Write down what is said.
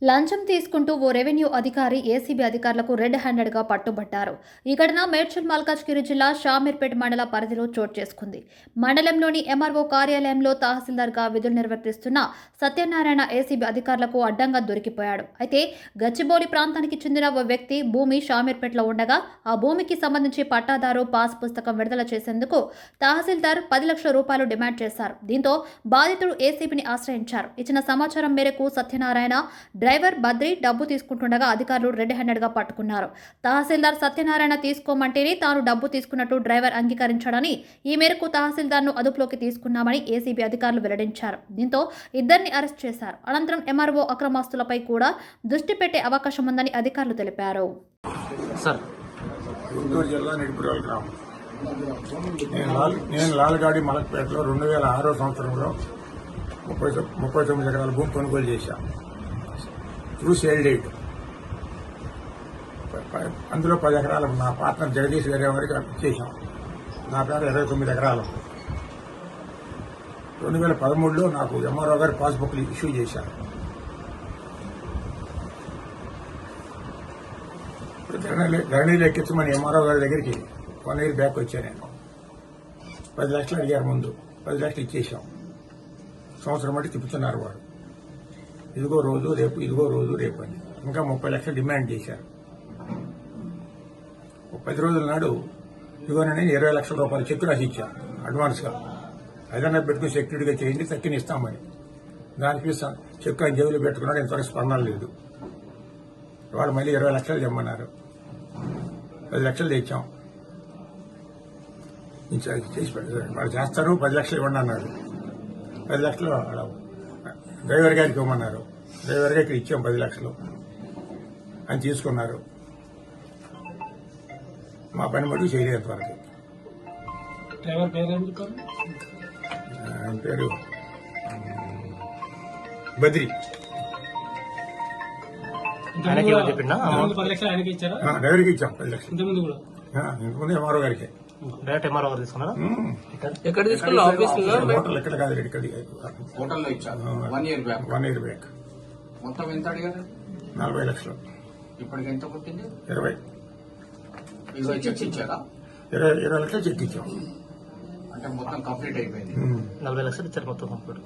లంచం తీసుకుంటూ ఓ రెవెన్యూ అధికారి ఏసీబీ అధికారులకు రెడ్ హ్యాండెడ్ గా పట్టుబట్టారు. ఈ ఘటన మేడ్చల్ మల్కాజ్గిరి జిల్లా షామీర్పేట్ మండల పరిధిలో చోటు చేసుకుంది. మండలంలోని ఎంఆర్ఓ కార్యాలయంలో తహసీల్దార్ గా విధులు నిర్వర్తిస్తున్న సత్యనారాయణ ఏసీబీ అధికారులకు అడ్డంగా దొరికిపోయాడు. అయితే గచ్చిబౌలి ప్రాంతానికి చెందిన ఓ వ్యక్తి భూమి షామీర్పేటలో ఉండగా ఆ భూమికి సంబంధించి పట్టాదారు పాస్ పుస్తకం విడుదల చేసేందుకు తహసీల్దార్ 10 లక్షల రూపాయలు డిమాండ్ చేశారు. దీంతో బాధితుడు ఏసీబీని ఆశ్రయించారు. ఇచ్చిన సమాచారం మేరకు సత్యనారాయణ డ్రైవర్ బద్రి డబ్బు తీసుకుంటుండగా అధికారులు రెడ్ హ్యాండెడ్ గా పట్టుకున్నారు. తహసీల్దార్ సత్యనారాయణ తీసుకోమంటేనే తాను డబ్బు తీసుకున్నట్టు డ్రైవర్ అంగీకరించాడని, ఈ మేరకు తహసీల్దార్ ను అదుపులోకి తీసుకున్నామని ఏసీబీ అధికారులు వెల్లడించారు. దీంతో ఇద్దరిని అరెస్ట్ చేశారు. అనంతరం ఎంఆర్ఓ అక్రమాస్తులపై కూడా దృష్టి పెట్టే అవకాశం ఉందని అధికారులు తెలిపారు. గుంటూరు జిల్లా నిడుపురాల గ్రామం. నేను లాల్గాడి మలక్పేటలో 2006 సంవత్సరంలో 39 ఎకరాల భూమి కొనుగోలు చేశాను. Through sale date. అందులో 10 ఎకరాలు నా పార్ట్నర్ జగదీష్ వేరే వారికి ఇచ్చేసాం. నా పేరు 29 ఎకరాలు. 2013లో నాకు ఎంఆర్ఓ గారు పాస్బుక్లు ఇష్యూ చేశారు. ధరణిలో ఎక్కించమని ఎంఆర్ఓ గారి దగ్గరికి 1 year బ్యాక్ వచ్చాను. నేను 10 లక్షలు అడిగారు. ముందు 10 లక్షలు ఇచ్చేసాం. సంవత్సరం బట్టి తిప్పుతున్నారు వాడు. ఇదిగో రోజు రేపు, ఇదిగో రోజు రేపు అని ఇంకా 30 లక్షలు డిమాండ్ చేశారు. 10 రోజుల నాడు ఇదిగోనని 20 లక్షల రూపాయలు చెక్కు రాసి ఇచ్చాను అడ్వాన్స్గా. ఏదైనా పెట్టుకుని సెక్యూరిటీగా చేయండి, తక్కిని ఇస్తామని. దానికి చెక్కు ఆయన జేబులో పెట్టుకున్నాడు. ఇంతవరకు స్పందన లేదు. వాళ్ళు మళ్ళీ 20 లక్షలు తెమ్మన్నారు. 10 లక్షలు తెచ్చాం. చేసి పెట్టారు. వాళ్ళు చేస్తారు, 10 లక్షలు ఇవ్వండి అన్నారు. 10 లక్షలు డ్రైవర్ గారికి ఇవ్వమన్నారు. డ్రైవర్ గారికి ఇచ్చాం 10 లక్షలు. అని తీసుకున్నారు. మా పని మటుకు చేయలేదు వరకు. ఆయన పేరు బద్రి. డ్రైవర్కి ఇచ్చాం 10 లక్షలు. ఇంతకుముందు ఎంఆర్ఓ గారికి. ఎక్కడ తీసుకున్నా? హోటల్ ఎక్కడ కాదు, ఇక్కడ హోటల్లో ఇచ్చారు 1 year బ్యాక్. 1 year back. మొత్తం ఎంత అడిగారు? 40 లక్షలు. ఇప్పటికి ఎంత పుట్టింది? 20. చెక్ ఇచ్చారా? 20 లక్షలు చెక్ ఇచ్చాం. అంటే మొత్తం కంప్లీట్ అయిపోయింది. 40 లక్షలు ఇచ్చారు మొత్తం కంప్లీట్.